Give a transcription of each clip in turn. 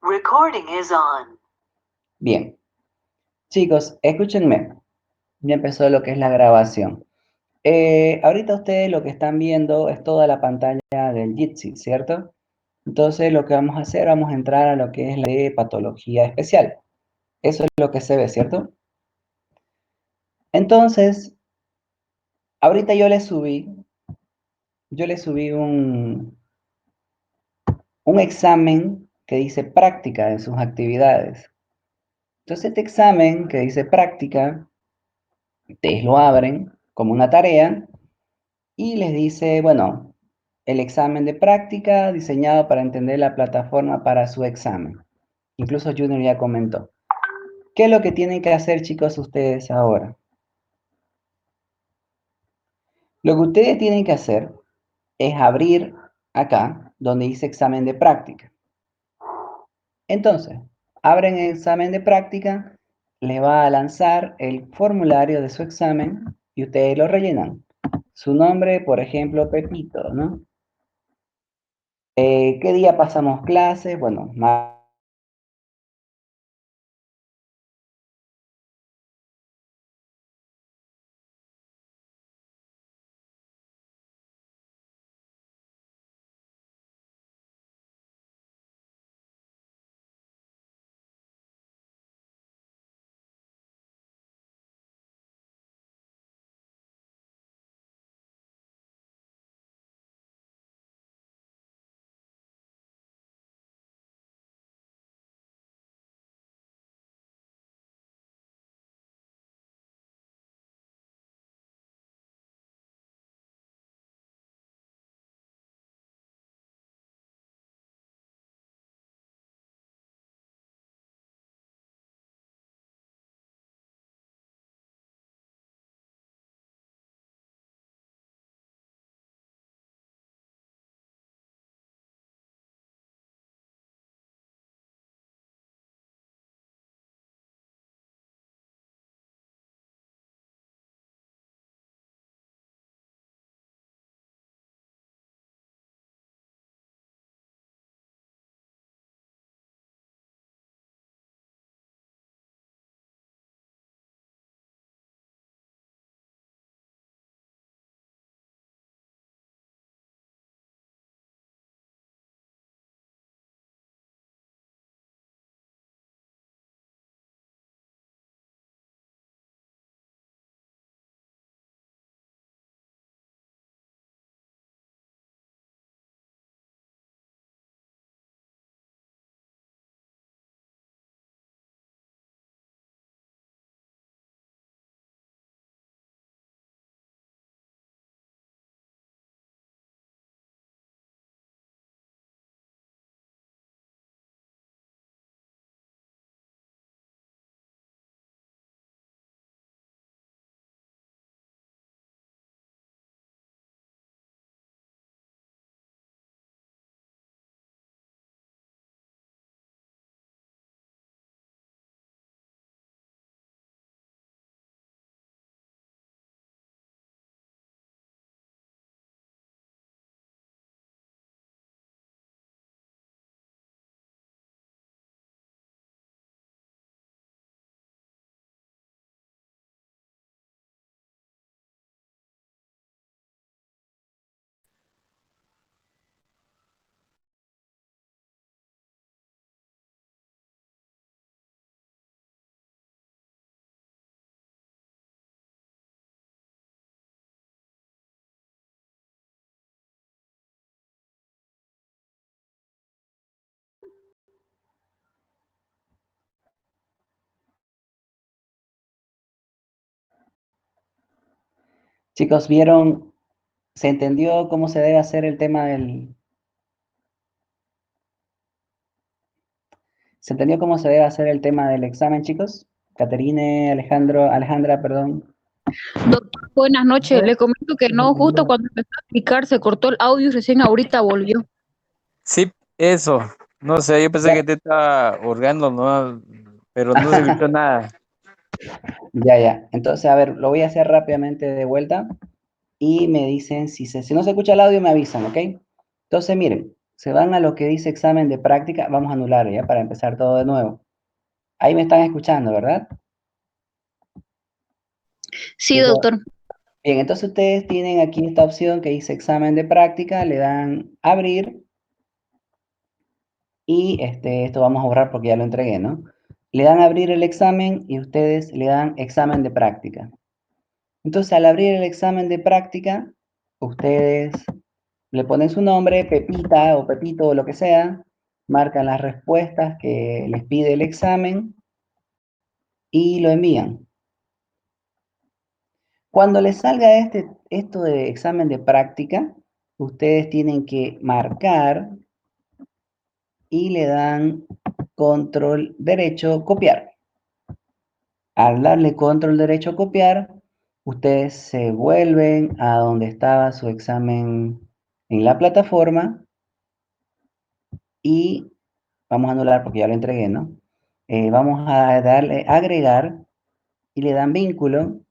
Recording is on. Bien, chicos, escúchenme. Ya empezó lo que es la grabación. Ahorita ustedes lo que están viendo es toda la pantalla del Jitsi, ¿cierto? Entonces lo que vamos a hacer, vamos a entrar a lo que es la de patología especial. Eso es lo que se ve, ¿cierto? Entonces, ahorita yo le subí un examen que dice práctica de sus actividades. Entonces, este examen que dice práctica, ustedes lo abren como una tarea y les dice, bueno, el examen de práctica diseñado para entender la plataforma para su examen. Incluso Junior ya comentó. ¿Qué es lo que tienen que hacer, chicos, ustedes ahora? Lo que ustedes tienen que hacer es abrir acá, donde dice examen de práctica. Entonces, abren el examen de práctica, le va a lanzar el formulario de su examen y ustedes lo rellenan. Su nombre, por ejemplo, Pepito, ¿no? ¿Qué día pasamos clases? Bueno, chicos, ¿vieron? ¿Se entendió cómo se debe hacer el tema del... ¿Se entendió cómo se debe hacer el tema del examen, chicos? Caterine, Alejandra, perdón. Doctor, buenas noches. Le comento que no, justo cuando empezó a explicar se cortó el audio y recién ahorita volvió. Sí, eso. No sé, yo pensé Ya, que te estaba hurgando, ¿no? Pero no se escuchó nada. ya. Entonces, a ver, lo voy a hacer rápidamente de vuelta y me dicen si no se escucha el audio, me avisan, ¿ok? Entonces, miren, se van a lo que dice examen de práctica. Vamos a anular ya para empezar todo de nuevo. Ahí me están escuchando, ¿verdad? Sí, doctor. Bien, entonces ustedes tienen aquí esta opción que dice examen de práctica, le dan abrir y esto vamos a borrar porque ya lo entregué, ¿no? Le dan abrir el examen y ustedes le dan examen de práctica. Entonces al abrir el examen de práctica, ustedes le ponen su nombre, Pepita o Pepito o lo que sea, marcan las respuestas que les pide el examen y lo envían. Cuando les salga esto de examen de práctica, ustedes tienen que marcar y le dan control derecho copiar. Al darle control derecho copiar, ustedes se vuelven a donde estaba su examen en la plataforma y vamos a anular porque ya lo entregué, ¿no? Vamos a darle agregar y le dan vínculo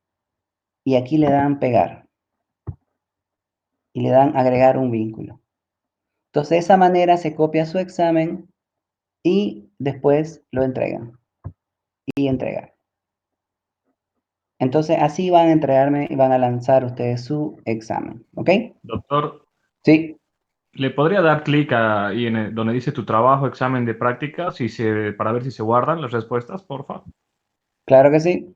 y aquí le dan pegar y le dan agregar un vínculo. Entonces de esa manera se copia su examen y después lo entregan y entregar. Entonces así van a entregarme y van a lanzar ustedes su examen, ¿ok? Doctor, Sí, ¿le podría dar clic ahí donde dice tu trabajo, examen de práctica, para ver si se guardan las respuestas, por favor? claro que sí.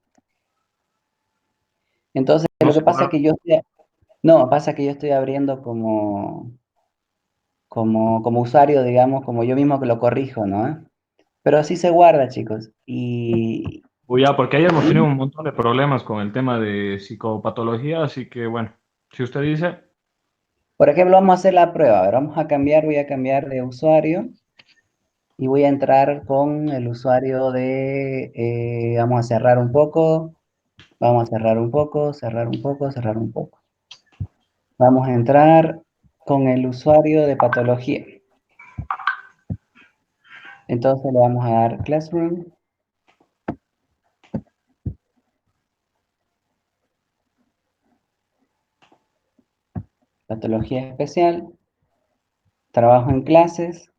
Entonces No lo se que pasa es guarda. que pasa que yo estoy abriendo como usuario, digamos, como yo mismo que lo corrijo, ¿no? Pero sí se guarda, chicos. Uy, ya, porque ahí hemos tenido un montón de problemas con el tema de psicopatología, así que bueno, si usted dice, Por ejemplo, vamos a hacer la prueba. A ver, voy a cambiar de usuario y voy a entrar con el usuario vamos a cerrar un poco, vamos a cerrar un poco, cerrar un poco, cerrar un poco. Vamos a entrar con el usuario de patología. Entonces le vamos a dar Classroom. Patología especial. Trabajo en clases.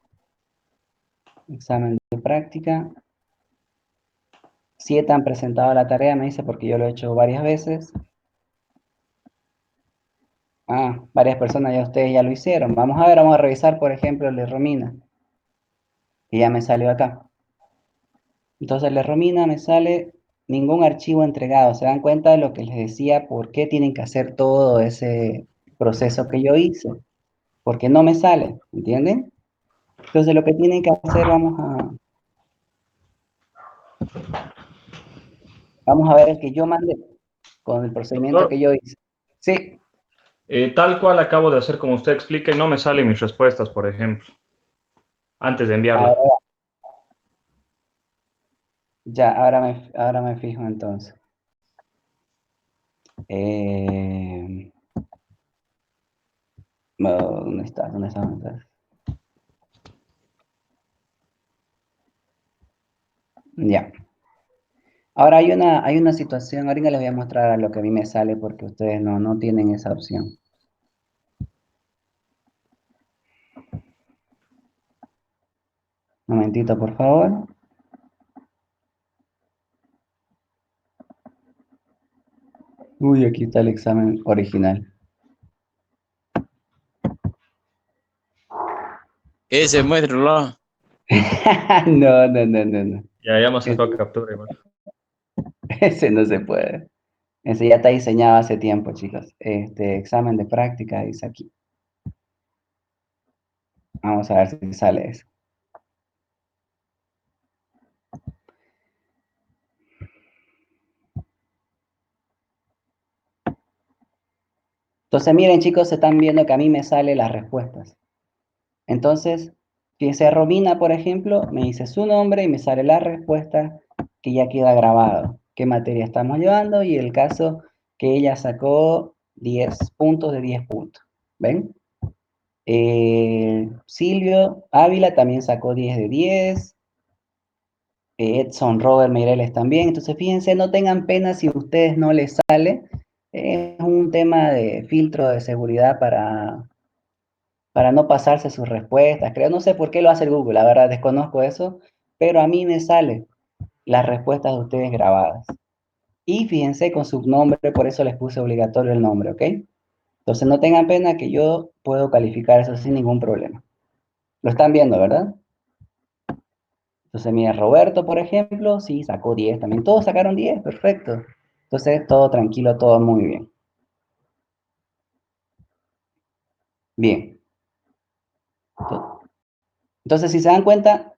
Examen de práctica. 7 han presentado la tarea, me dice, porque yo lo he hecho varias veces. Varias personas ustedes ya lo hicieron. Vamos a ver, vamos a revisar, por ejemplo, el de Romina, que ya me salió acá. Entonces, el de Romina me sale ningún archivo entregado. ¿Se dan cuenta de lo que les decía? ¿Por qué tienen que hacer todo ese proceso que yo hice? Porque no me sale, ¿entienden? Entonces, lo que tienen que hacer, vamos a ver el que yo mandé, con el procedimiento doctor, que yo hice. Sí, tal cual acabo de hacer como usted explica y no me salen mis respuestas, por ejemplo, antes de enviarla. ahora, ya, ahora me fijo entonces. No, ¿dónde estás? ¿Dónde estás? ¿Dónde estás? Ya. Ahora hay una situación, ahorita les voy a mostrar lo que a mí me sale porque ustedes no tienen esa opción. Un momentito, por favor. Uy, aquí está el examen original. Ese, muéstralo. No. Ya me sacó Ese, captura igual. ese no se puede. Ese ya está diseñado hace tiempo, chicos. Examen de práctica dice aquí. Vamos a ver si sale eso. Entonces, miren, chicos, se están viendo que a mí me salen las respuestas. Entonces, fíjense, Romina, por ejemplo, me dice su nombre y me sale la respuesta que ya queda grabado. ¿Qué materia estamos llevando? Y el caso que ella sacó 10 puntos de 10 puntos. ¿Ven? Silvio Ávila también sacó 10 de 10. Edson Robert Meireles también. Entonces, fíjense, no tengan pena si a ustedes no les sale. Es un tema de filtro de seguridad para no pasarse sus respuestas. Creo, no sé por qué lo hace el Google, la verdad desconozco eso, pero a mí me salen las respuestas de ustedes grabadas. Y fíjense con su nombre, por eso les puse obligatorio el nombre, ¿ok? Entonces no tengan pena que yo puedo calificar eso sin ningún problema. Lo están viendo, ¿verdad? Entonces, mira, Roberto, por ejemplo, sí, sacó 10 también. Todos sacaron 10, perfecto. Entonces, todo tranquilo, todo muy bien. Bien. Entonces, si se dan cuenta,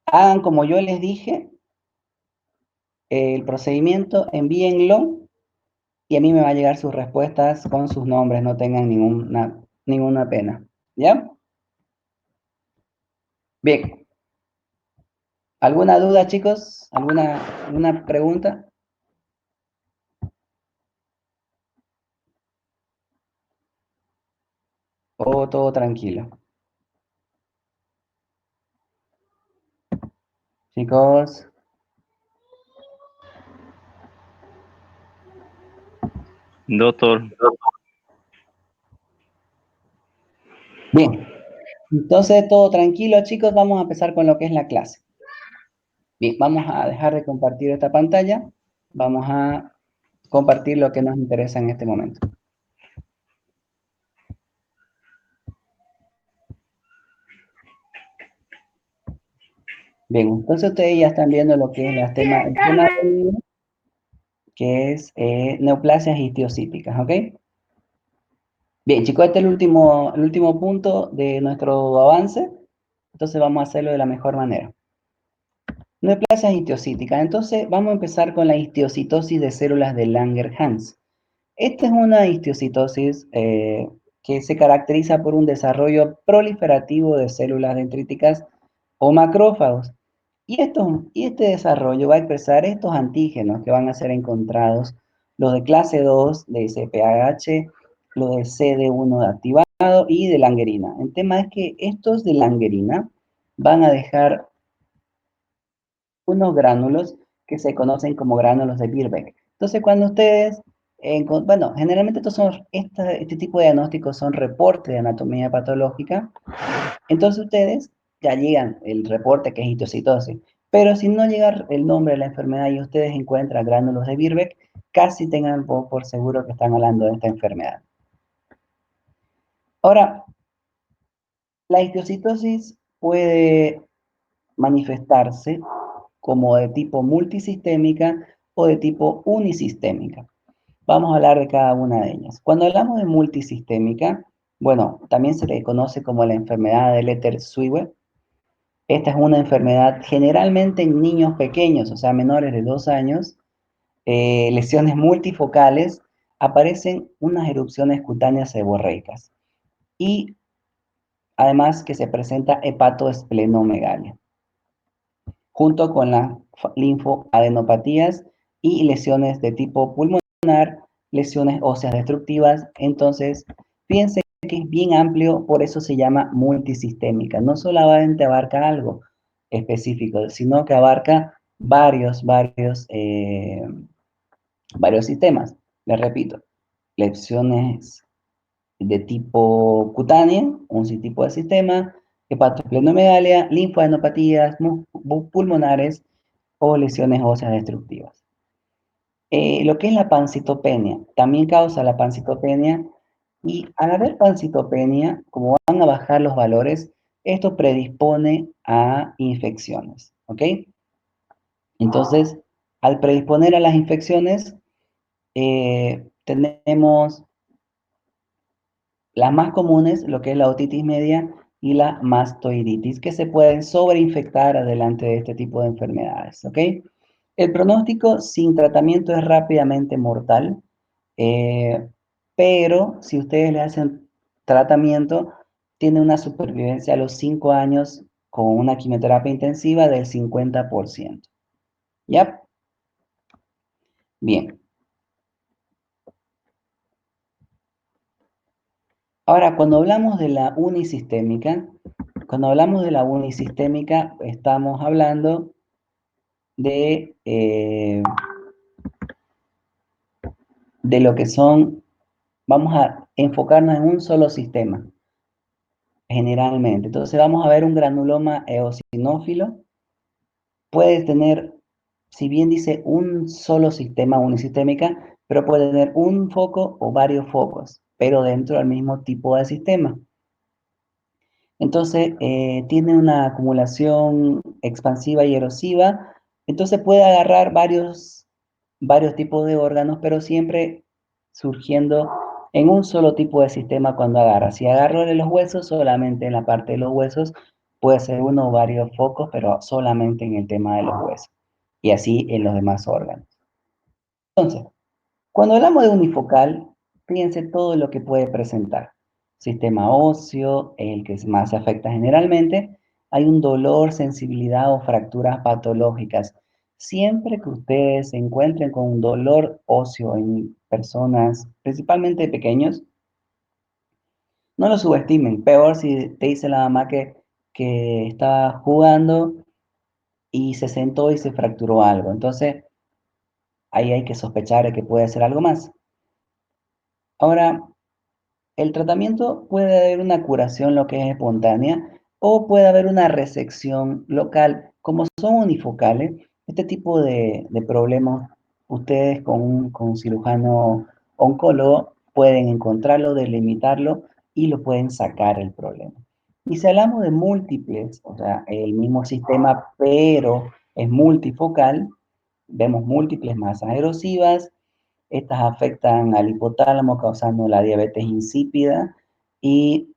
hagan como yo les dije, el procedimiento, envíenlo y a mí me va a llegar sus respuestas con sus nombres, no tengan ninguna pena. ¿Ya? Bien. ¿Alguna duda, chicos? ¿Alguna pregunta? ¿O todo tranquilo? Chicos. Doctor, Bien. Entonces, todo tranquilo, chicos. Vamos a empezar con lo que es la clase. Bien, vamos a dejar de compartir esta pantalla. Vamos a compartir lo que nos interesa en este momento. Bien, entonces ustedes ya están viendo lo que es el tema del libro, que es neoplasias histiocíticas, ¿ok? Bien, chicos, este es el último punto de nuestro avance. Entonces vamos a hacerlo de la mejor manera. Neoplasias histiocíticas. Entonces vamos a empezar con la histiocitosis de células de Langerhans. Esta es una histiocitosis que se caracteriza por un desarrollo proliferativo de células dendríticas o macrófagos. Y este desarrollo va a expresar estos antígenos que van a ser encontrados, los de clase 2 de CPAH, los de CD1 de activado y de Langerina. El tema es que estos de Langerina van a dejar unos gránulos que se conocen como gránulos de Birbeck. Entonces, cuando ustedes, bueno, generalmente este tipo de diagnósticos son reportes de anatomía patológica, entonces ustedes ya llegan el reporte que es histocitosis, pero si no llega el nombre de la enfermedad y ustedes encuentran gránulos de Birbeck, casi tengan por seguro que están hablando de esta enfermedad. Ahora, la histocitosis puede manifestarse como de tipo multisistémica o de tipo unisistémica. Vamos a hablar de cada una de ellas. Cuando hablamos de multisistémica, bueno, también se le conoce como la enfermedad de Letter-Swebe. Esta es una enfermedad generalmente en niños pequeños, o sea, menores de 2 años, lesiones multifocales, aparecen unas erupciones cutáneas seborreicas y además que se presenta hepatoesplenomegalia junto con las linfoadenopatías y lesiones de tipo pulmonar, lesiones óseas destructivas. Entonces, fíjense que es bien amplio, por eso se llama multisistémica. No solamente abarca algo específico, sino que abarca varios sistemas. Les repito, lesiones de tipo cutáneo, un tipo de sistema, hepatoesplenomegalia, linfoadenopatías pulmonares o lesiones óseas destructivas. Lo que es la pancitopenia, también causa la pancitopenia y al haber pancitopenia, como van a bajar los valores, esto predispone a infecciones, ¿ok? Entonces, al predisponer a las infecciones, tenemos las más comunes, lo que es la otitis media y la mastoiditis, que se pueden sobreinfectar adelante de este tipo de enfermedades, ¿ok? El pronóstico sin tratamiento es rápidamente mortal, pero si ustedes le hacen tratamiento, tiene una supervivencia a los 5 años con una quimioterapia intensiva del 50%. ¿Ya? Bien. Ahora, cuando hablamos de la unisistémica, estamos hablando de lo que son vamos a enfocarnos en un solo sistema, generalmente. Entonces vamos a ver un granuloma eosinófilo. Puede tener, si bien dice un solo sistema unisistémica, pero puede tener un foco o varios focos, pero dentro del mismo tipo de sistema. Entonces, tiene una acumulación expansiva y erosiva, entonces puede agarrar varios tipos de órganos, pero siempre surgiendo en un solo tipo de sistema cuando agarra. Si agarro de los huesos, solamente en la parte de los huesos, puede ser uno o varios focos, pero solamente en el tema de los huesos, y así en los demás órganos. Entonces, cuando hablamos de unifocal, fíjense todo lo que puede presentar. Sistema óseo, el que más se afecta generalmente, hay un dolor, sensibilidad o fracturas patológicas. Siempre que ustedes se encuentren con un dolor óseo en personas, principalmente pequeños, no lo subestimen. Peor si te dice la mamá que estaba jugando y se sentó y se fracturó algo. Entonces, ahí hay que sospechar de que puede ser algo más. Ahora, el tratamiento puede haber una curación, lo que es espontánea, o puede haber una resección local. Como son unifocales, este tipo de problemas, ustedes con un cirujano oncólogo pueden encontrarlo, delimitarlo y lo pueden sacar el problema. Y si hablamos de múltiples, o sea, el mismo sistema, pero es multifocal, vemos múltiples masas erosivas. Estas afectan al hipotálamo causando la diabetes insípida y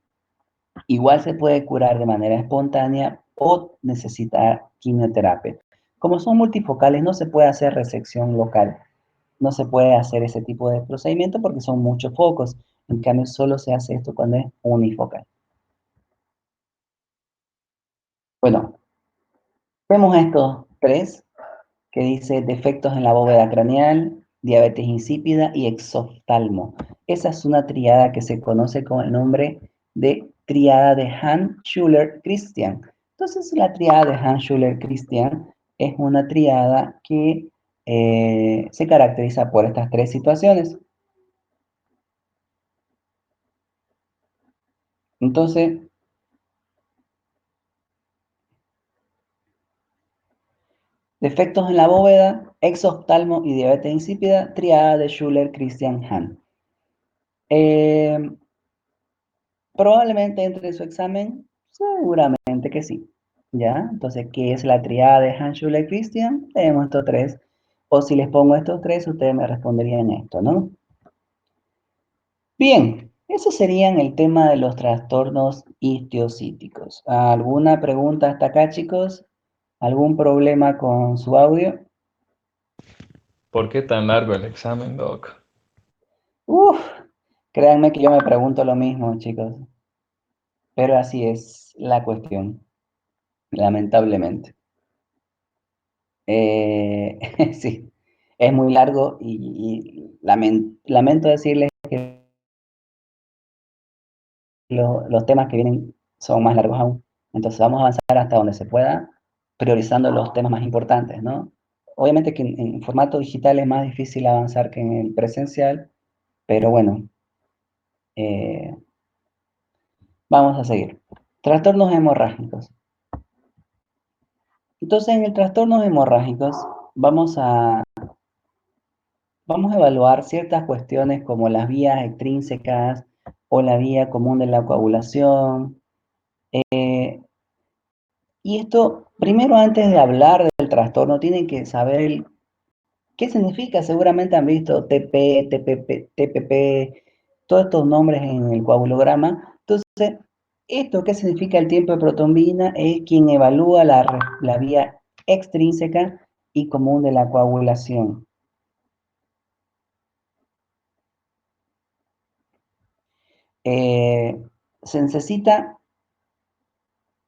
igual se puede curar de manera espontánea o necesitar quimioterapia. Como son multifocales, no se puede hacer resección local. No se puede hacer ese tipo de procedimiento porque son muchos focos. En cambio, solo se hace esto cuando es unifocal. Bueno, vemos estos tres que dice defectos en la bóveda craneal, diabetes insípida y exoftalmo. Esa es una triada que se conoce con el nombre de triada de Hahn-Schuller-Christian. Entonces, la triada de Hahn-Schuller-Christian es una triada que se caracteriza por estas tres situaciones. Entonces, defectos en la bóveda, exoftalmo y diabetes insípida, triada de Schuller-Christian-Hahn. Probablemente entre en su examen, seguramente que sí. ¿Ya? Entonces, ¿qué es la triada de Hahn-Schuller-Christian? Tenemos estos tres. O si les pongo estos tres, ustedes me responderían esto, ¿no? Bien, eso serían el tema de los trastornos histiocíticos. ¿Alguna pregunta hasta acá, chicos? ¿Algún problema con su audio? ¿Por qué tan largo el examen, Doc? Uf, créanme que yo me pregunto lo mismo, chicos. Pero así es la cuestión, lamentablemente. Sí, es muy largo y lamento decirles que los temas que vienen son más largos aún. Entonces vamos a avanzar hasta donde se pueda, priorizando los temas más importantes, ¿no? Obviamente que en formato digital es más difícil avanzar que en el presencial, pero bueno, eh, vamos a seguir. Trastornos hemorrágicos. Entonces, en el trastornos hemorrágicos vamos a evaluar ciertas cuestiones como las vías extrínsecas o la vía común de la coagulación. Y esto, primero antes de hablar del trastorno, tienen que saber qué significa. Seguramente han visto TP, TPP, todos estos nombres en el coagulograma. Entonces, esto qué significa el tiempo de protrombina es quien evalúa la vía extrínseca y común de la coagulación. Se necesita,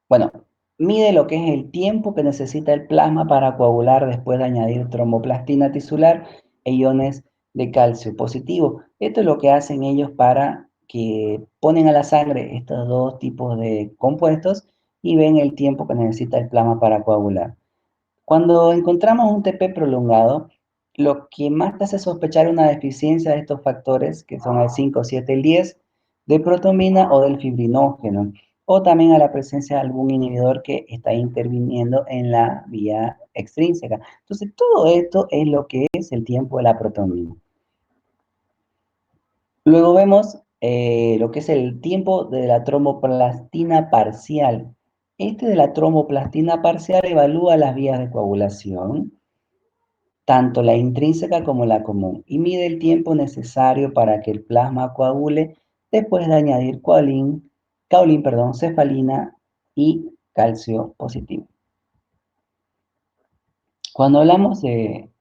bueno, mide lo que es el tiempo que necesita el plasma para coagular después de añadir tromboplastina tisular e iones de calcio positivo. Esto es lo que hacen ellos para que ponen a la sangre estos dos tipos de compuestos y ven el tiempo que necesita el plasma para coagular. Cuando encontramos un TP prolongado, lo que más te hace sospechar una deficiencia de estos factores, que son el 5, 7, el 10, de protomina o del fibrinógeno, o también a la presencia de algún inhibidor que está interviniendo en la vía extrínseca. Entonces, todo esto es lo que es el tiempo de la protomina. Luego vemos lo que es el tiempo de la tromboplastina parcial. Este de la tromboplastina parcial evalúa las vías de coagulación, tanto la intrínseca como la común, y mide el tiempo necesario para que el plasma coagule después de añadir cefalina y calcio positivo. Cuando hablamos de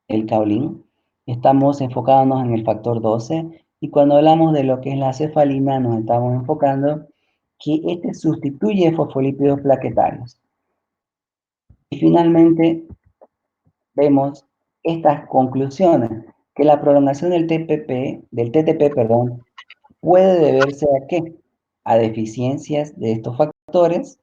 el caolín, estamos enfocándonos en el factor 12, y cuando hablamos de lo que es la cefalina, nos estamos enfocando que este sustituye fosfolípidos plaquetarios. Y finalmente, vemos estas conclusiones, que la prolongación del TTP, puede deberse ¿a qué? A deficiencias de estos factores,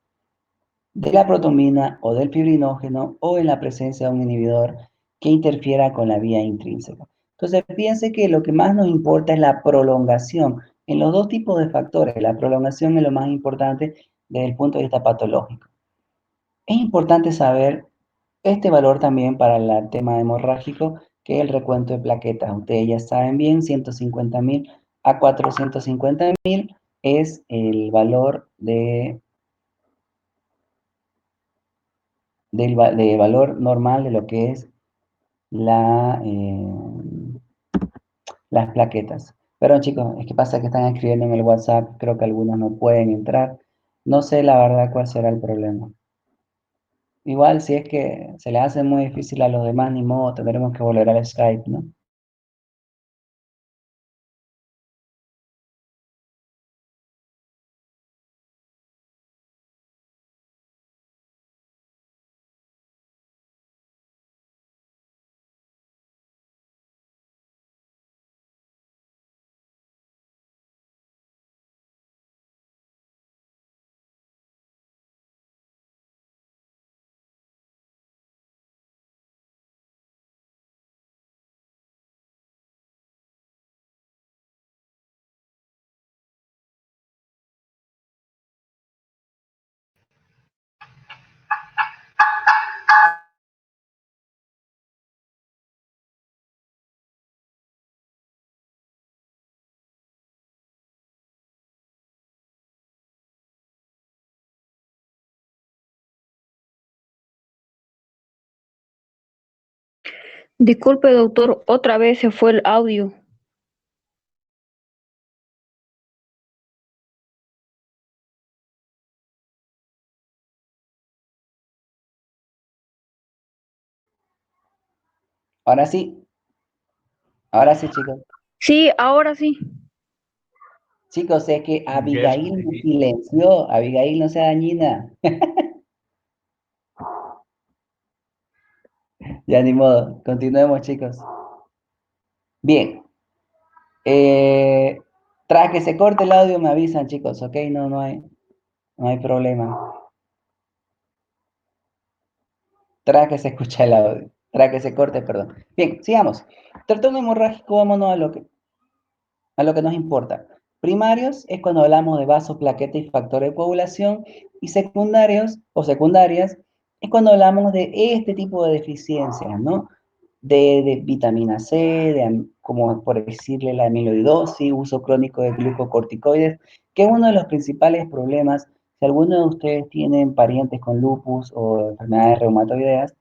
de la protomina o del fibrinógeno, o en la presencia de un inhibidor que interfiera con la vía intrínseca. Entonces, fíjense que lo que más nos importa es la prolongación. En los dos tipos de factores, la prolongación es lo más importante desde el punto de vista patológico. Es importante saber este valor también para el tema hemorrágico, que es el recuento de plaquetas. Ustedes ya saben bien, 150.000 a 450.000 es el valor de valor normal de lo que es las plaquetas. Pero chicos, es que pasa que están escribiendo en el WhatsApp, creo que algunos no pueden entrar. No sé la verdad cuál será el problema. Igual si es que se les hace muy difícil a los demás, ni modo, tendremos que volver al Skype, ¿no? Disculpe, doctor, otra vez se fue el audio. Ahora sí, chicos. Sí, ahora sí. Chicos, es que Guess Abigail me maybe. silenció. Abigail, no sea dañina. Ya ni modo. Continuemos, chicos. Bien. Tras que se corte el audio me avisan, chicos, ¿ok? No hay problema. Tras que se escucha el audio. Tras que se corte, perdón. Bien, sigamos. Trastorno hemorrágico, vámonos a lo que nos importa. Primarios es cuando hablamos de vaso, plaqueta y factor de coagulación, y secundarios o secundarias es cuando hablamos de este tipo de deficiencias, ¿no? De vitamina C, como por decirle la amiloidosis, uso crónico de glucocorticoides, que es uno de los principales problemas. Si alguno de ustedes tienen parientes con lupus o enfermedades reumatoideas,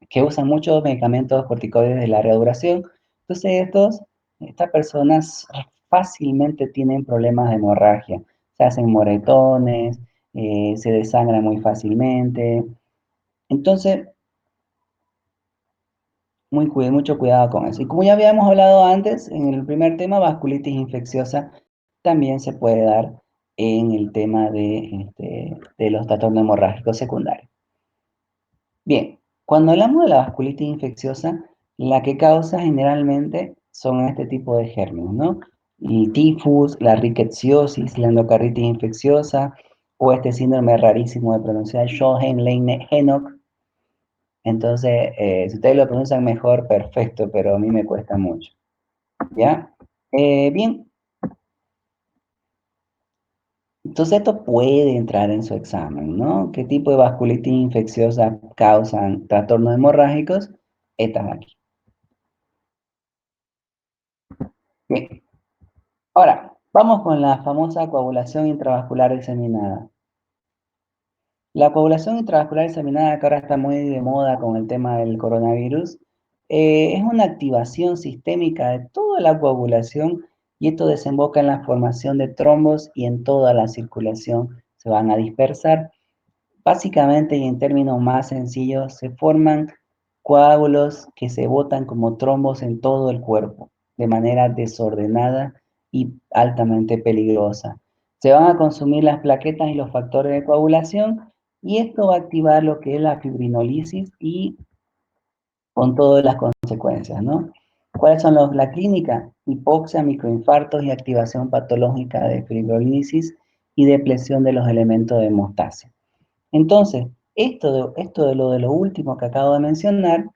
que usan muchos medicamentos corticoides de larga duración, entonces estas personas fácilmente tienen problemas de hemorragia, se hacen moretones, se desangran muy fácilmente. Entonces, mucho cuidado con eso. Y como ya habíamos hablado antes, en el primer tema, vasculitis infecciosa también se puede dar en el tema de los trastornos hemorrágicos secundarios. Bien, cuando hablamos de la vasculitis infecciosa, la que causa generalmente son este tipo de gérmenes, ¿no? El tifus, la rickettsiosis, la endocarditis infecciosa, o este síndrome rarísimo de pronunciar Sjögren-Leinenhoek, Entonces, si ustedes lo pronuncian mejor, perfecto, pero a mí me cuesta mucho. ¿Ya? Bien. Entonces, esto puede entrar en su examen, ¿no? ¿Qué tipo de vasculitis infecciosa causan trastornos hemorrágicos? Estas de aquí. Bien. Ahora, vamos con la famosa coagulación intravascular diseminada. La coagulación intravascular diseminada, que ahora está muy de moda con el tema del coronavirus, es una activación sistémica de toda la coagulación y esto desemboca en la formación de trombos y en toda la circulación se van a dispersar. Básicamente y en términos más sencillos, se forman coágulos que se botan como trombos en todo el cuerpo, de manera desordenada y altamente peligrosa. Se van a consumir las plaquetas y los factores de coagulación y esto va a activar lo que es la fibrinolisis y con todas las consecuencias, ¿no? ¿Cuáles son la clínica? Hipoxia, microinfartos y activación patológica de fibrinolisis y depresión de los elementos de hemostasia. Entonces, esto de lo último que acabo de mencionar,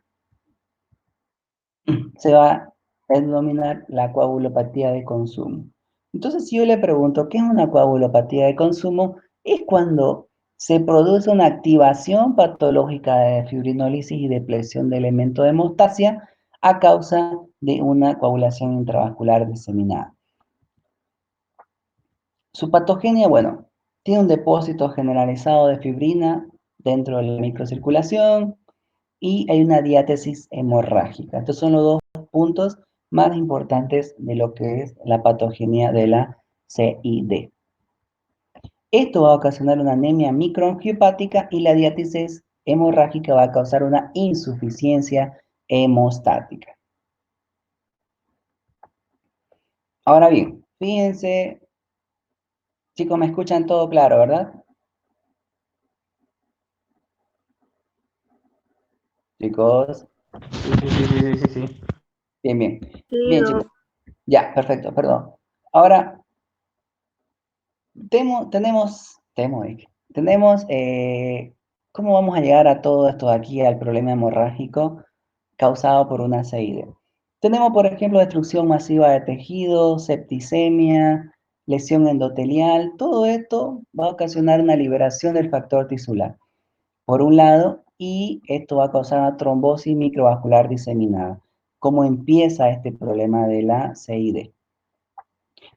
se va a denominar la coagulopatía de consumo. Entonces, si yo le pregunto, ¿qué es una coagulopatía de consumo? Es cuando se produce una activación patológica de fibrinolisis y depresión de elementos de hemostasia a causa de una coagulación intravascular diseminada. Su patogenia, bueno, tiene un depósito generalizado de fibrina dentro de la microcirculación y hay una diátesis hemorrágica. Estos son los dos puntos más importantes de lo que es la patogenia de la CID. Esto va a ocasionar una anemia microangiopática y la diátesis hemorrágica va a causar una insuficiencia hemostática. Ahora bien, fíjense, chicos, me escuchan todo claro, ¿verdad? Chicos, Sí. bien, bien. Bien, chicos. Ya, perfecto, perdón. Ahora, tenemos, ¿cómo vamos a llegar a todo esto de aquí, al problema hemorrágico causado por una CID? Tenemos, por ejemplo, destrucción masiva de tejidos, septicemia, lesión endotelial. Todo esto va a ocasionar una liberación del factor tisular, por un lado, y esto va a causar una trombosis microvascular diseminada. ¿Cómo empieza este problema de la CID?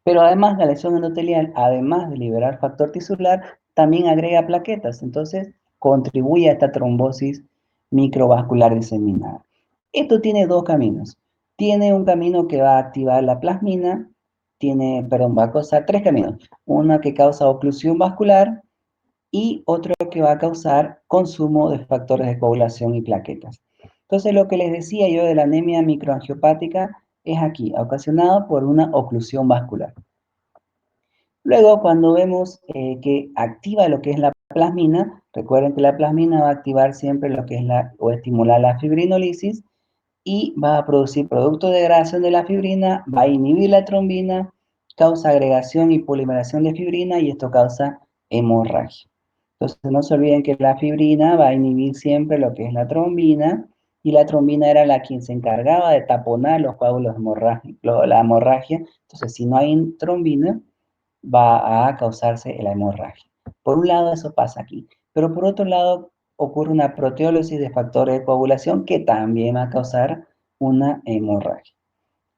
Pero además la lesión endotelial, además de liberar factor tisular, también agrega plaquetas, entonces contribuye a esta trombosis microvascular diseminada. Esto tiene dos caminos. Tiene un camino que va a activar la plasmina, va a causar tres caminos. Uno que causa oclusión vascular y otro que va a causar consumo de factores de coagulación y plaquetas. Entonces lo que les decía yo de la anemia microangiopática es aquí, ocasionado por una oclusión vascular. Luego, cuando vemos que activa lo que es la plasmina, recuerden que la plasmina va a activar siempre lo que es o estimular la fibrinolisis y va a producir producto de degradación de la fibrina, va a inhibir la trombina, causa agregación y polimeración de fibrina y esto causa hemorragia. Entonces, no se olviden que la fibrina va a inhibir siempre lo que es la trombina y la trombina era la quien se encargaba de taponar los coágulos hemorrágicos, la hemorragia. Entonces, si no hay trombina, va a causarse la hemorragia. Por un lado eso pasa aquí, pero por otro lado ocurre una proteólisis de factores de coagulación que también va a causar una hemorragia.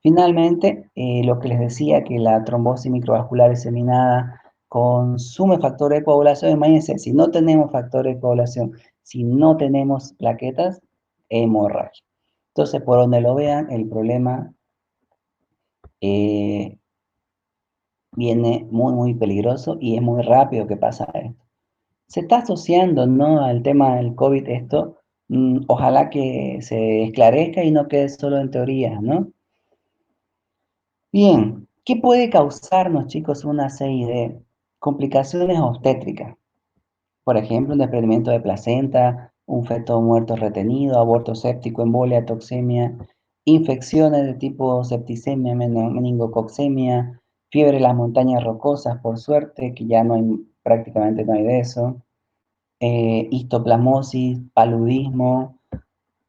Finalmente, lo que les decía que la trombosis microvascular diseminada consume factores de coagulación, imagínense, si no tenemos factores de coagulación, si no tenemos plaquetas, hemorragia. Entonces, por donde lo vean, el problema viene muy peligroso y es muy rápido que pasa esto. Se está asociando, ¿no?, al tema del COVID esto. Ojalá que se esclarezca y no quede solo en teoría, ¿no? Bien, ¿qué puede causarnos, chicos, una CID? Complicaciones obstétricas. Por ejemplo, un desprendimiento de placenta, un feto muerto retenido, aborto séptico, embolia, toxemia, infecciones de tipo septicemia, meningococcemia, fiebre en las montañas rocosas, por suerte, que ya no hay, prácticamente no hay de eso, histoplasmosis, paludismo,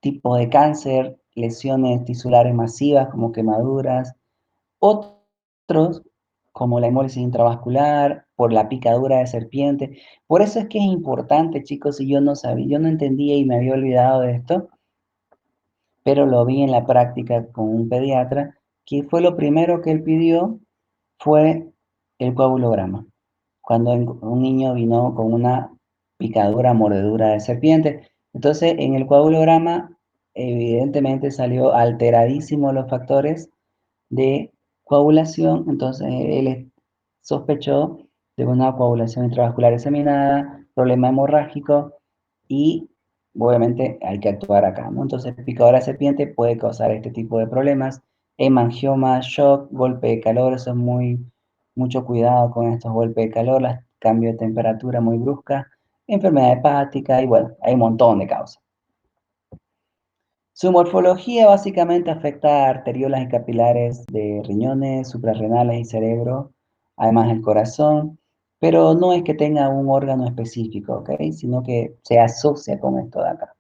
tipos de cáncer, lesiones tisulares masivas como quemaduras, otros como la hemólisis intravascular, por la picadura de serpiente. Por eso es que es importante, chicos, y yo no sabía, yo no entendía y me había olvidado de esto, pero lo vi en la práctica con un pediatra, que fue lo primero que él pidió, fue el coagulograma. Cuando un niño vino con una picadura, mordedura de serpiente. Entonces, en el coagulograma, evidentemente salió alteradísimo los factores de coagulación, entonces él sospechó de una coagulación intravascular diseminada, problema hemorrágico y obviamente hay que actuar acá, ¿no? Entonces, picadura de serpiente puede causar este tipo de problemas, hemangioma, shock, golpe de calor, eso es mucho cuidado con estos golpes de calor, los cambios de temperatura muy brusca, enfermedad hepática y bueno, hay un montón de causas. Su morfología básicamente afecta a arteriolas y capilares de riñones, suprarrenales y cerebro, además el corazón, pero no es que tenga un órgano específico, ¿ok? Sino que se asocia con esto de acá.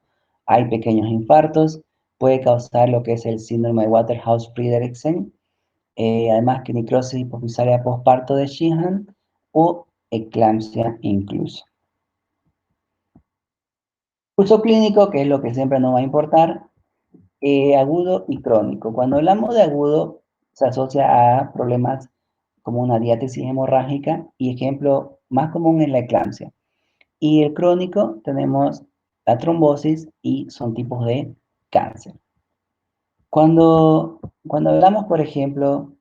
Hay pequeños infartos, puede causar lo que es el síndrome de Waterhouse-Friderichsen, además que necrosis hipofisaria postparto de Sheehan o eclampsia incluso. Uso clínico, que es lo que siempre nos va a importar, agudo y crónico. Cuando hablamos de agudo, se asocia a problemas como una diátesis hemorrágica y ejemplo más común es la eclampsia. Y el crónico tenemos la trombosis y son tipos de cáncer. Cuando hablamos, por ejemplo,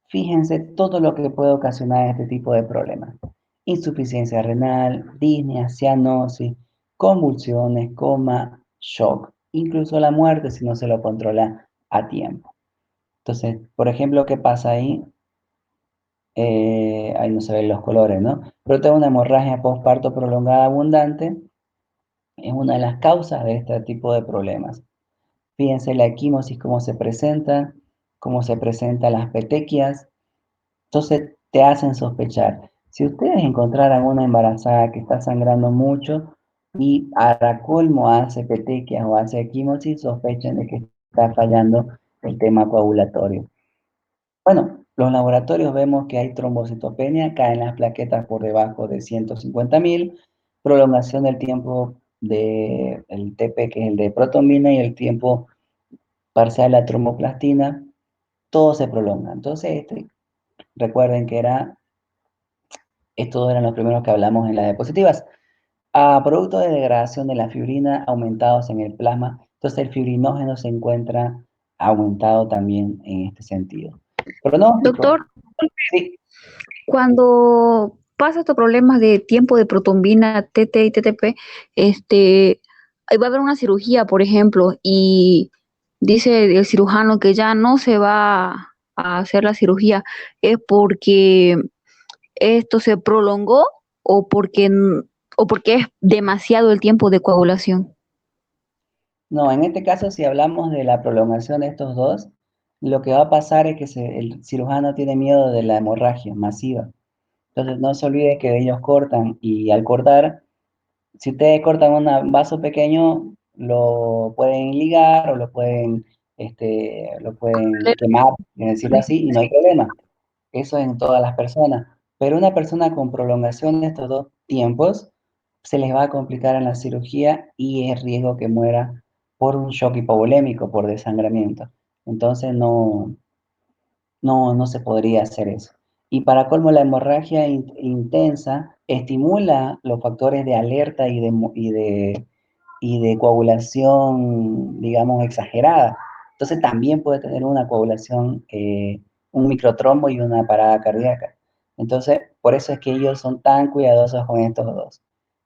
fíjense todo lo que puede ocasionar este tipo de problemas. Insuficiencia renal, disnea, cianosis, convulsiones, coma, shock, incluso la muerte si no se lo controla a tiempo. Entonces, por ejemplo, ¿qué pasa ahí? Ahí no se ven los colores, ¿no? Pero tengo una hemorragia postparto prolongada abundante, es una de las causas de este tipo de problemas. Fíjense la equimosis, cómo se presentan las petequias. Entonces te hacen sospechar. Si ustedes encontraran una embarazada que está sangrando mucho y a colmo hace petequias o hace equimosis, sospechen de que está fallando el tema coagulatorio. Bueno, los laboratorios vemos que hay trombocitopenia, caen las plaquetas por debajo de 150.000, prolongación del tiempo del TP, que es el de protombina, y el tiempo parcial de la tromboplastina, todo se prolonga. Entonces, recuerden que estos eran los primeros que hablamos en las diapositivas. A producto de degradación de la fibrina aumentados en el plasma, entonces el fibrinógeno se encuentra aumentado también en este sentido. Pronóstico. Doctor, Sí. cuando pasa estos problemas de tiempo de protombina, TT y TTP, ahí va a haber una cirugía, por ejemplo, y dice el cirujano que ya no se va a hacer la cirugía, ¿es porque esto se prolongó o o porque es demasiado el tiempo de coagulación? No, en este caso, si hablamos de la prolongación de estos dos, lo que va a pasar es que el cirujano tiene miedo de la hemorragia masiva. Entonces, no se olvide que ellos cortan y al cortar, si ustedes cortan un vaso pequeño, lo pueden ligar o lo pueden quemar, decirlo así, y no hay problema. Eso en todas las personas. Pero una persona con prolongación de estos dos tiempos, se les va a complicar en la cirugía y es riesgo que muera por un shock hipovolémico, por desangramiento. Entonces no se podría hacer eso. Y para colmo, la hemorragia intensa estimula los factores de alerta y de coagulación, digamos, exagerada. Entonces también puede tener una coagulación, un microtrombo y una parada cardíaca. Entonces, por eso es que ellos son tan cuidadosos con estos dos.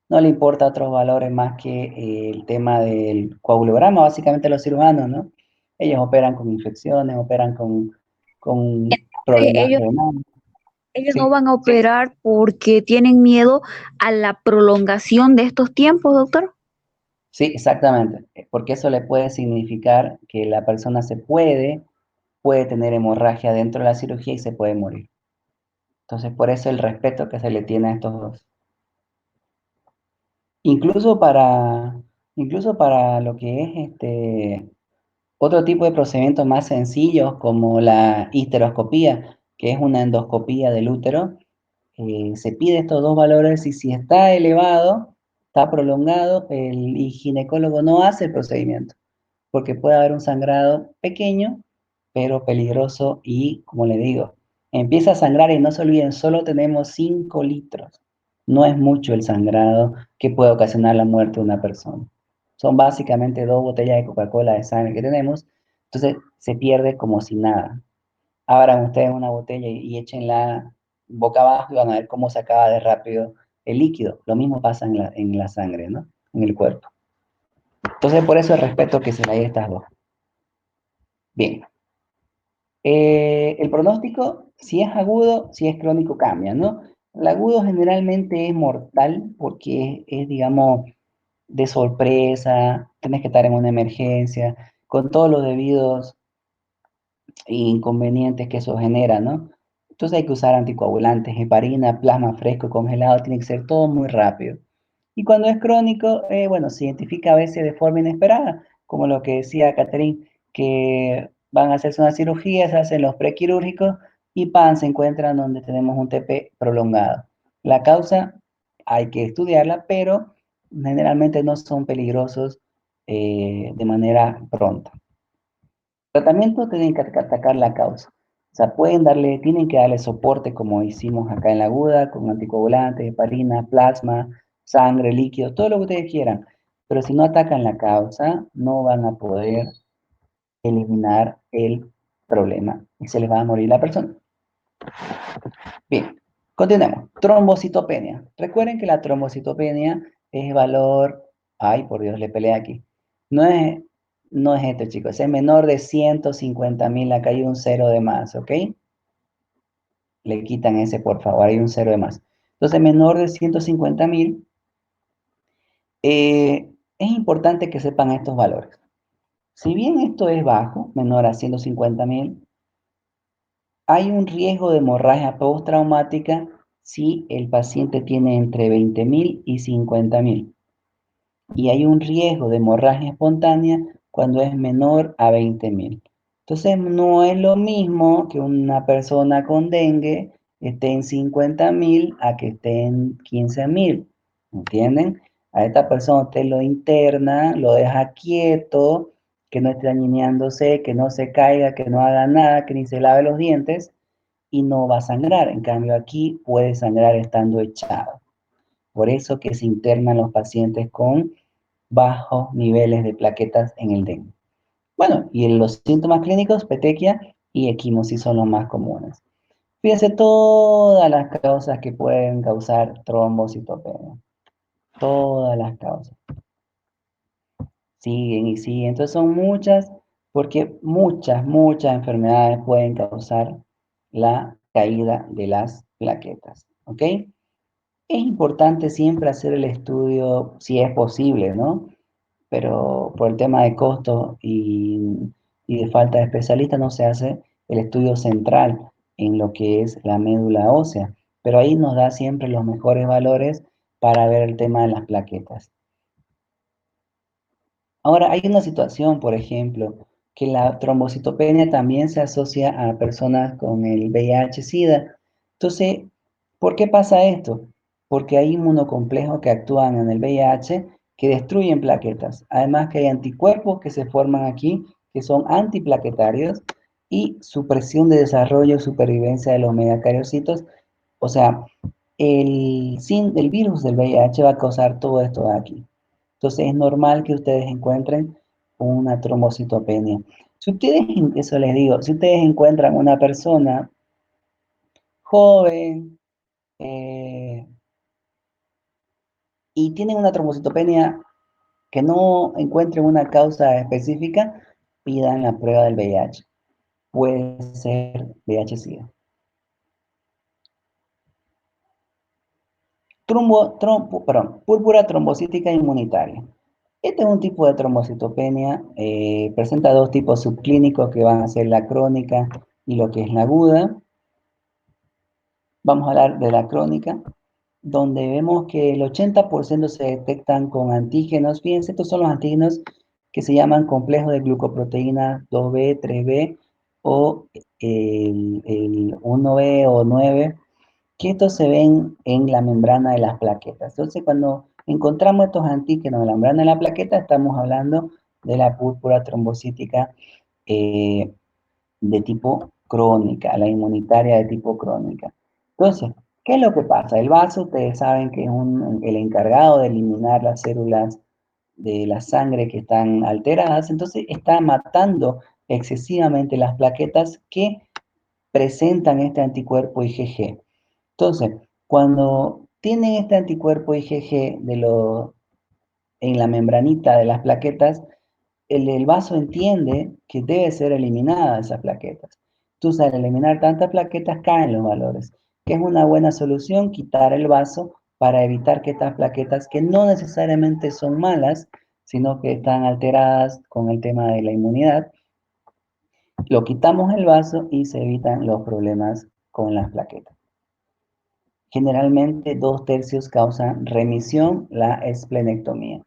No le importa otros valores más que el tema del coagulograma, básicamente los cirujanos, ¿no? Ellos operan con infecciones, operan con problemas Ellos, renales. ellos no Sí, van a operar porque tienen miedo a la prolongación de estos tiempos, doctor. sí, exactamente. Porque eso le puede significar que la persona puede tener hemorragia dentro de la cirugía y se puede morir. Entonces, por eso el respeto que se le tiene a estos dos. Incluso Incluso para lo que es otro tipo de procedimientos más sencillos como la histeroscopía, que es una endoscopía del útero, se pide estos dos valores y si está elevado, está prolongado, el ginecólogo no hace el procedimiento, porque puede haber un sangrado pequeño, pero peligroso y, como le digo, empieza a sangrar y no se olviden, solo tenemos 5 litros. No es mucho el sangrado que puede ocasionar la muerte de una persona. Son básicamente 2 botellas de Coca-Cola de sangre que tenemos, entonces se pierde como si nada. Abran ustedes una botella y échenla boca abajo y van a ver cómo se acaba de rápido el líquido. Lo mismo pasa en la sangre, ¿no? En el cuerpo. Entonces, por eso el respeto que se le da a estas dos. Bien. El pronóstico, si es agudo, si es crónico, cambia, ¿no? El agudo generalmente es mortal porque digamos, de sorpresa, tenés que estar en una emergencia, con todos los debidos inconvenientes que eso genera, ¿no? Entonces hay que usar anticoagulantes, heparina, plasma fresco, congelado, tiene que ser todo muy rápido. Y cuando es crónico, bueno, se identifica a veces de forma inesperada, como lo que decía Catherine, que van a hacerse una cirugía, se hacen los prequirúrgicos y ¡pam! Se encuentran donde tenemos un TP prolongado. La causa hay que estudiarla, pero generalmente no son peligrosos de manera pronta. Tratamiento tienen que atacar la causa. O sea, tienen que darle soporte como hicimos acá en la aguda, con anticoagulantes, heparina, plasma, sangre, líquido, todo lo que ustedes quieran. Pero si no atacan la causa, no van a poder eliminar el problema y se les va a morir la persona. Bien, continuemos. Trombocitopenia. Recuerden que la trombocitopenia es valor, ay, por Dios, le peleé aquí. No es, no es esto, chicos, es menor de 150.000, acá hay un cero de más, ¿ok? Le quitan ese, por favor, hay un cero de más. Entonces, menor de 150.000, es importante que sepan estos valores. Si bien esto es bajo, menor a 150.000, hay un riesgo de hemorragia postraumática si el paciente tiene entre 20.000 y 50.000. Y hay un riesgo de hemorragia espontánea cuando es menor a 20.000. Entonces, no es lo mismo que una persona con dengue esté en 50.000 a que esté en 15.000. ¿Entienden? A esta persona usted lo interna, lo deja quieto, que no esté dañineándose, que no se caiga, que no haga nada, que ni se lave los dientes y no va a sangrar. En cambio, aquí puede sangrar estando echado. Por eso que se internan los pacientes con bajos niveles de plaquetas en el dengue. Bueno, y en los síntomas clínicos, petequia y equimosis son los más comunes. Fíjense todas las causas que pueden causar trombocitopenia. Todas las causas. Siguen y siguen. Entonces son muchas, porque muchas enfermedades pueden causar la caída de las plaquetas. ¿Ok? Es importante siempre hacer el estudio si es posible, ¿no? Pero por el tema de costo y de falta de especialistas no se hace el estudio central en lo que es la médula ósea. Pero ahí nos da siempre los mejores valores para ver el tema de las plaquetas. Ahora, hay una situación, por ejemplo, que la trombocitopenia también se asocia a personas con el VIH-Sida. Entonces, ¿por qué pasa esto? Porque hay inmunocomplejos que actúan en el VIH que destruyen plaquetas. Además que hay anticuerpos que se forman aquí, que son antiplaquetarios, y supresión de desarrollo y supervivencia de los megacariocitos. O sea, el virus del VIH va a causar todo esto de aquí. Entonces es normal que ustedes encuentren una trombocitopenia. Si ustedes, eso les digo, si ustedes encuentran una persona joven y tienen una trombocitopenia que no encuentren una causa específica, pidan la prueba del VIH. Puede ser VIH-Sida. Púrpura trombocítica inmunitaria. Este es un tipo de trombocitopenia, presenta dos tipos subclínicos que van a ser la crónica y lo que es la aguda. Vamos a hablar de la crónica. donde vemos que el 80% se detectan con antígenos. Fíjense, estos son los antígenos que se llaman complejos de glucoproteína 2B, 3B o el 1B o 9, que estos se ven en la membrana de las plaquetas. Entonces, cuando encontramos estos antígenos en la membrana de la plaqueta, estamos hablando de la púrpura trombocítica de tipo crónica, la inmunitaria de tipo crónica. Entonces, ¿qué es lo que pasa? El vaso, ustedes saben que es el encargado de eliminar las células de la sangre que están alteradas, entonces está matando excesivamente las plaquetas que presentan este anticuerpo IgG. Entonces, cuando tienen este anticuerpo IgG en la membranita de las plaquetas, el vaso entiende que debe ser eliminada esas plaquetas. Entonces, al eliminar tantas plaquetas, caen los valores. Que es una buena solución quitar el vaso para evitar que estas plaquetas, que no necesariamente son malas, sino que están alteradas con el tema de la inmunidad, lo quitamos el vaso y se evitan los problemas con las plaquetas. Generalmente 2/3 causan remisión, la esplenectomía.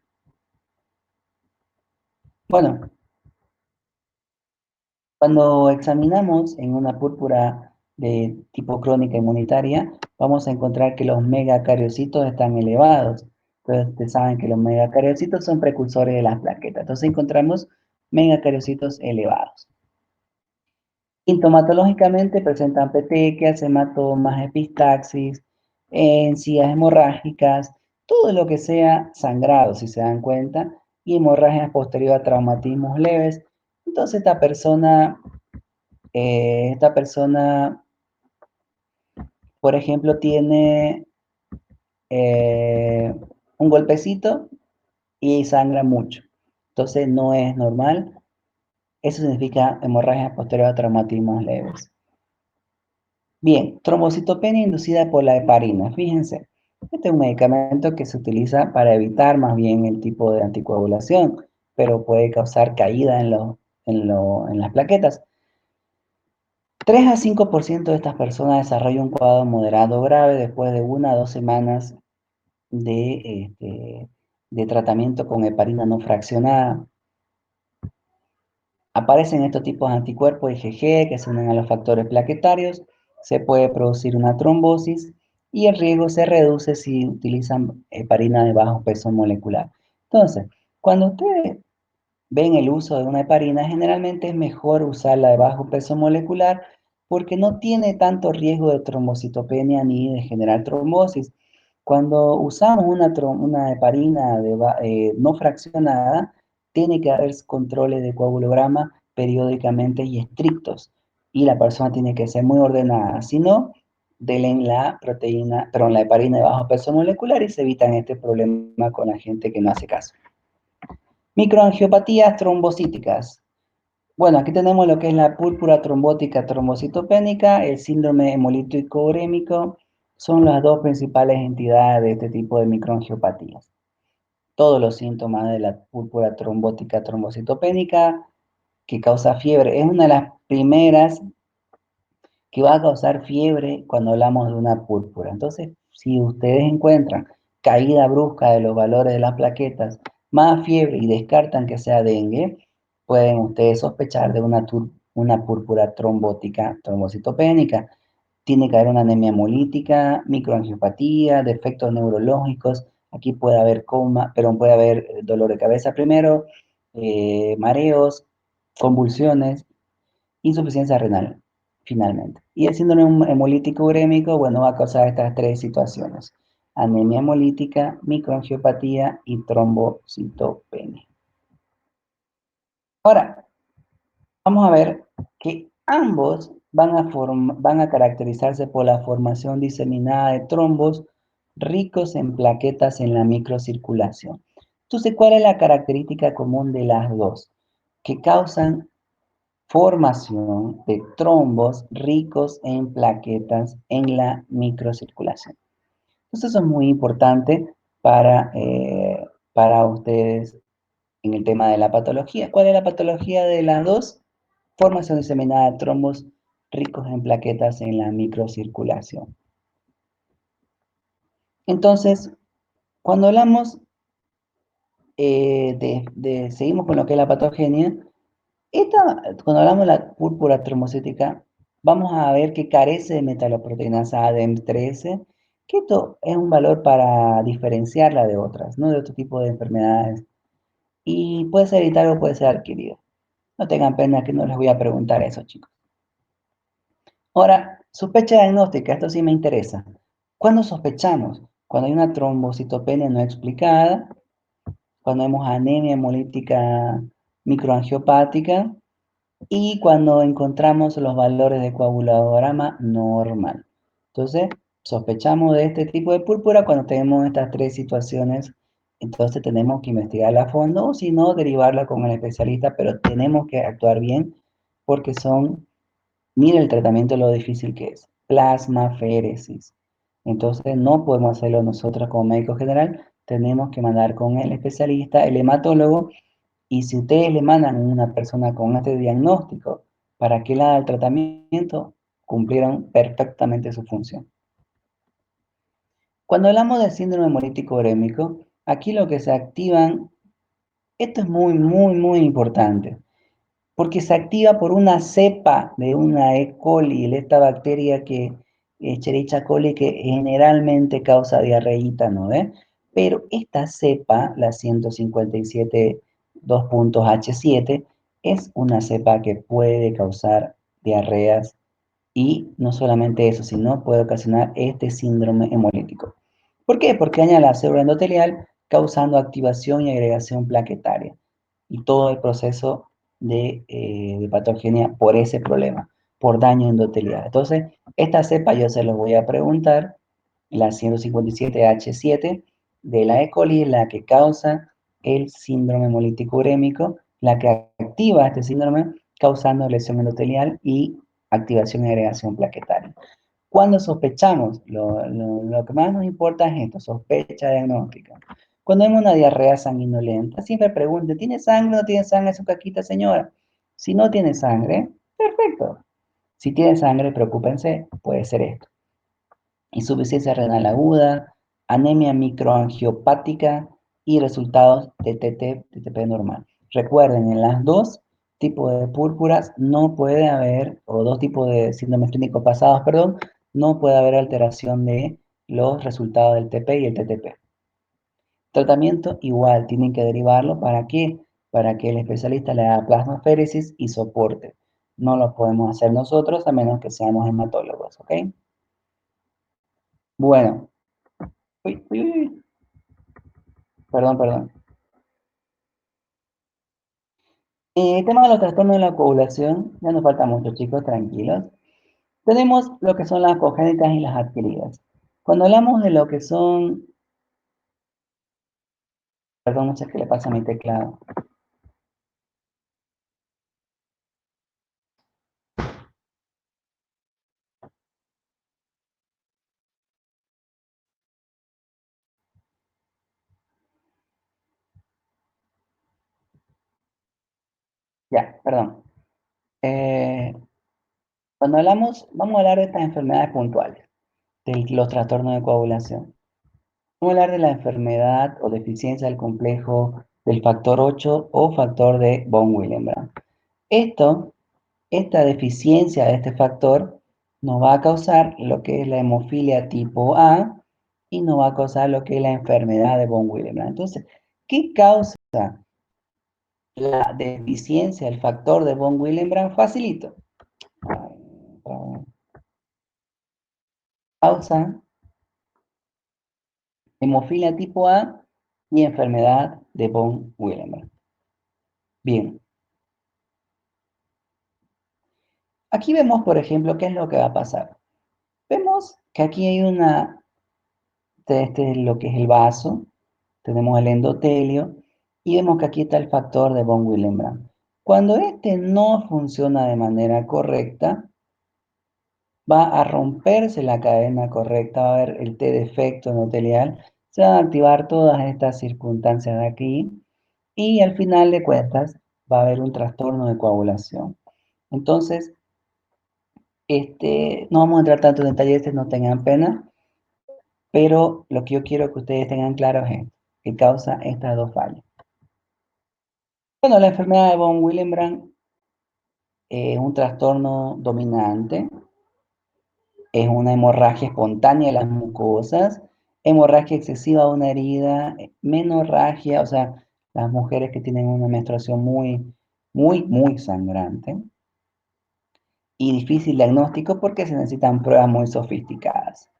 Bueno, cuando examinamos en una púrpura de tipo crónica inmunitaria, vamos a encontrar que los megacariocitos están elevados. Entonces, ustedes saben que los megacariocitos son precursores de las plaquetas. Entonces, encontramos megacariocitos elevados. Sintomatológicamente presentan petequias, hematomas, epistaxis, encías hemorrágicas, todo lo que sea sangrado, si se dan cuenta, y hemorragias posterior a traumatismos leves. Entonces esta persona, por ejemplo, tiene un golpecito y sangra mucho. Entonces no es normal. Eso significa hemorragia posterior a traumatismos leves. Bien, trombocitopenia inducida por la heparina. Fíjense, este es un medicamento que se utiliza para evitar más bien el tipo de anticoagulación, pero puede causar caída en las plaquetas. 3 a 5% de estas personas desarrollan un cuadro moderado o grave después de 1 a 2 semanas de tratamiento con heparina no fraccionada. Aparecen estos tipos de anticuerpos IgG que se unen a los factores plaquetarios, se puede producir una trombosis y el riesgo se reduce si utilizan heparina de bajo peso molecular. Entonces, cuando ustedes ven el uso de una heparina, generalmente es mejor usarla de bajo peso molecular porque no tiene tanto riesgo de trombocitopenia ni de generar trombosis. Cuando usamos una heparina no fraccionada, tiene que haber controles de coagulograma periódicamente y estrictos. Y la persona tiene que ser muy ordenada. Si no, denle la heparina de bajo peso molecular y se evitan este problema con la gente que no hace caso. Microangiopatías trombocíticas. Bueno, aquí tenemos lo que es la púrpura trombótica trombocitopénica, el síndrome hemolítico urémico, son las dos principales entidades de este tipo de microangiopatías. Todos los síntomas de la púrpura trombótica trombocitopénica que causa fiebre, es una de las primeras que va a causar fiebre cuando hablamos de una púrpura. Entonces, si ustedes encuentran caída brusca de los valores de las plaquetas, más fiebre y descartan que sea dengue, pueden ustedes sospechar de una púrpura trombótica trombocitopénica. Tiene que haber una anemia hemolítica, microangiopatía, defectos neurológicos. Aquí puede haber coma, pero puede haber dolor de cabeza primero, mareos, convulsiones, insuficiencia renal, finalmente. Y el síndrome hemolítico urémico, bueno, va a causar estas tres situaciones: anemia hemolítica, microangiopatía y trombocitopenia. Ahora, vamos a ver que ambos van a caracterizarse por la formación diseminada de trombos ricos en plaquetas en la microcirculación. Entonces, ¿cuál es la característica común de las dos? Que causan formación de trombos ricos en plaquetas en la microcirculación. Entonces, eso es muy importante para ustedes en el tema de la patología. ¿Cuál es la patología de las dos? Formación diseminada de trombos ricos en plaquetas en la microcirculación. Entonces, cuando hablamos, seguimos con lo que es la patogenia, cuando hablamos de la púrpura trombocítica, vamos a ver que carece de metaloproteinasa ADM13, que esto es un valor para diferenciarla de otras, ¿no? De otro tipo de enfermedades. Y puede ser hereditario o puede ser adquirido. No tengan pena que no les voy a preguntar eso, chicos. Ahora, sospecha diagnóstica, esto sí me interesa. ¿Cuándo sospechamos? Cuando hay una trombocitopenia no explicada, cuando vemos anemia hemolítica microangiopática y cuando encontramos los valores de coagulograma normal. Entonces, sospechamos de este tipo de púrpura cuando tenemos estas tres situaciones. Entonces tenemos que investigarla a fondo o si no, derivarla con el especialista, pero tenemos que actuar bien porque mira el tratamiento lo difícil que es. Plasmaféresis. Entonces no podemos hacerlo nosotros como médico general, tenemos que mandar con el especialista, el hematólogo, y si ustedes le mandan a una persona con este diagnóstico para que le haga el tratamiento, cumplieron perfectamente su función. Cuando hablamos del síndrome hemolítico urémico, aquí lo que se activan, esto es muy importante, porque se activa por una cepa de una E. coli, esta bacteria que, Escherichia coli, que generalmente causa diarreíta, ¿no ve? Pero esta cepa, la 157 H7, es una cepa que puede causar diarreas y no solamente eso, sino puede ocasionar este síndrome hemolítico. ¿Por qué? Porque daña la célula endotelial causando activación y agregación plaquetaria y todo el proceso de patogenia por ese problema, por daño endotelial. Entonces, esta cepa yo se los voy a preguntar, la 157H7 de la E. coli, la que causa el síndrome hemolítico urémico, la que activa este síndrome causando lesión endotelial y activación y agregación plaquetaria. Cuando sospechamos, lo que más nos importa es esto, sospecha diagnóstica. Cuando vemos una diarrea sanguinolenta, siempre pregunte, ¿tiene sangre o no tiene sangre su caquita, señora? Si no tiene sangre, perfecto. Si tiene sangre, preocúpense, puede ser esto. Insuficiencia renal aguda, anemia microangiopática y resultados de TTP normal. Recuerden, en las dos tipos de púrpuras no puede haber, o dos tipos de síndromes clínicos pasados, perdón, no puede haber alteración de los resultados del TP y el TTP. Tratamiento igual, tienen que derivarlo. ¿Para qué? Para que el especialista le haga plasmaféresis y soporte. No lo podemos hacer nosotros a menos que seamos hematólogos, ¿ok? Bueno. Uy. Perdón. El tema de los trastornos de la coagulación, ya nos falta mucho, chicos, tranquilos. Tenemos lo que son las congénitas y las adquiridas. Cuando hablamos de lo que son... Perdón, no sé qué le pasa a mi teclado. Ya, perdón. Cuando hablamos, vamos a hablar de estas enfermedades puntuales, de los trastornos de coagulación. Vamos a hablar de la enfermedad o deficiencia del complejo del factor 8 o factor de von Willebrand. Esta deficiencia de este factor nos va a causar lo que es la hemofilia tipo A y nos va a causar lo que es la enfermedad de von Willebrand. Entonces, ¿qué causa la deficiencia del factor de von Willebrand? Facilito. Causa hemofilia tipo A y enfermedad de von Willebrand. Bien. Aquí vemos, por ejemplo, qué es lo que va a pasar. Vemos que aquí hay este es lo que es el vaso, tenemos el endotelio, y vemos que aquí está el factor de von Willebrand. Cuando este no funciona de manera correcta, va a romperse la cadena correcta, va a haber el T defecto endotelial, se van a activar todas estas circunstancias de aquí, y al final de cuentas va a haber un trastorno de coagulación. Entonces, no vamos a entrar tanto en detalles, no tengan pena. Pero lo que yo quiero que ustedes tengan claro es esto, que causa estas dos fallas. Bueno, la enfermedad de von Willebrand es un trastorno dominante, es una hemorragia espontánea de las mucosas, hemorragia excesiva de una herida, menorragia, o sea, las mujeres que tienen una menstruación muy sangrante, y difícil diagnóstico porque se necesitan pruebas muy sofisticadas.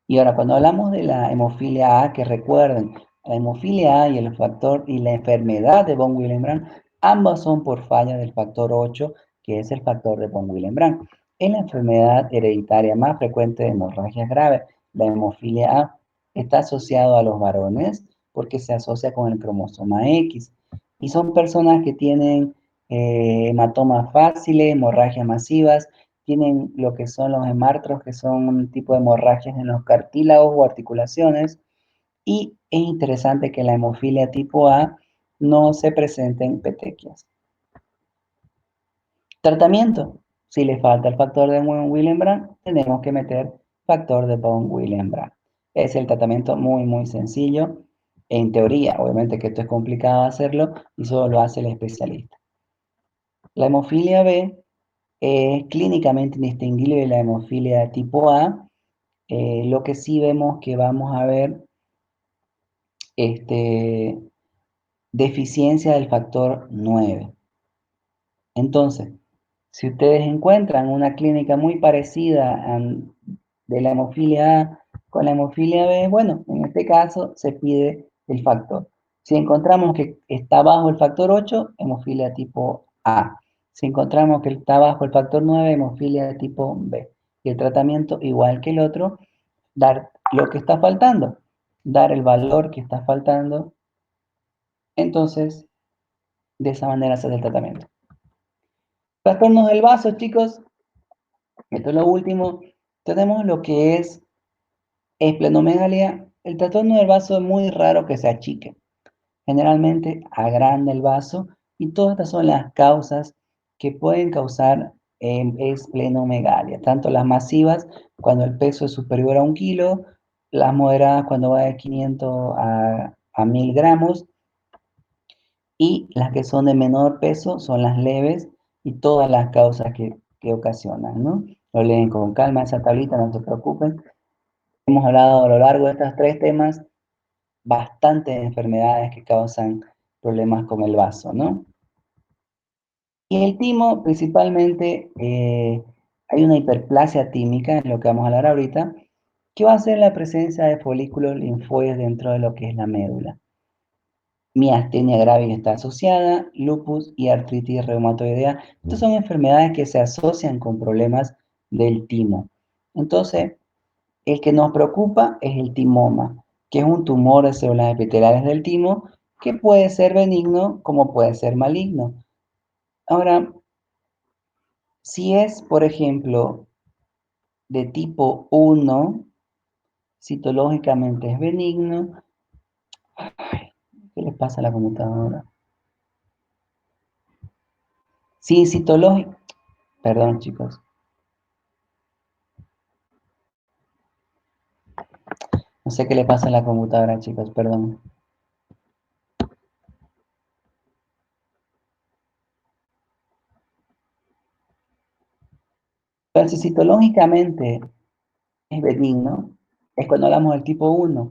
Y ahora, cuando hablamos de la hemofilia A, que recuerden, la hemofilia A y el factor y la enfermedad de von Willebrand, ambas son por falla del factor 8, que es el factor de von Willebrand. Es la enfermedad hereditaria más frecuente de hemorragias graves. La hemofilia A está asociado a los varones porque se asocia con el cromosoma X. Y son personas que tienen hematomas fáciles, hemorragias masivas, tienen lo que son los hemartros, que son un tipo de hemorragias en los cartílagos o articulaciones, y es interesante que la hemofilia tipo A no se presente en petequias. Tratamiento. Si le falta el factor de von Willebrand, tenemos que meter factor de von Willebrand. Es el tratamiento muy sencillo. En teoría, obviamente que esto es complicado hacerlo y solo lo hace el especialista. La hemofilia B es clínicamente indistinguible de la hemofilia tipo A. Lo que sí vemos que vamos a ver deficiencia del factor 9. Entonces, si ustedes encuentran una clínica muy parecida de la hemofilia A con la hemofilia B, bueno, en este caso se pide el factor. Si encontramos que está bajo el factor 8, hemofilia tipo A. Si encontramos que está bajo el factor 9, hemofilia tipo B. Y el tratamiento, igual que el otro, dar lo que está faltando, dar el valor que está faltando. Entonces, de esa manera se hace el tratamiento. Trastornos del vaso, chicos. Esto es lo último. Tenemos lo que es esplenomegalia. El trastorno del vaso es muy raro que se achique. Generalmente agranda el vaso y todas estas son las causas que pueden causar esplenomegalia. Tanto las masivas cuando el peso es superior a 1 kilo, las moderadas cuando va de 500 a 1000 gramos, y las que son de menor peso son las leves y todas las causas que ocasionan, ¿no? Lo leen con calma esa tablita, no se preocupen. Hemos hablado a lo largo de estos 3 temas bastantes enfermedades que causan problemas con el vaso, ¿no? Y el timo, principalmente, hay una hiperplasia tímica, en lo que vamos a hablar ahorita, que va a ser la presencia de folículos linfoides dentro de lo que es la médula. Miastenia gravis está asociada, lupus y artritis reumatoidea. Estas son enfermedades que se asocian con problemas del timo. Entonces, el que nos preocupa es el timoma, que es un tumor de células epiteliales del timo que puede ser benigno como puede ser maligno. Ahora, si es, por ejemplo, de tipo 1, citológicamente es benigno. Ay, ¿qué le pasa a la computadora? Sí, citológico. Perdón, chicos. No sé qué le pasa a la computadora, chicos, perdón. Pero si citológicamente es benigno, es cuando hablamos del tipo 1.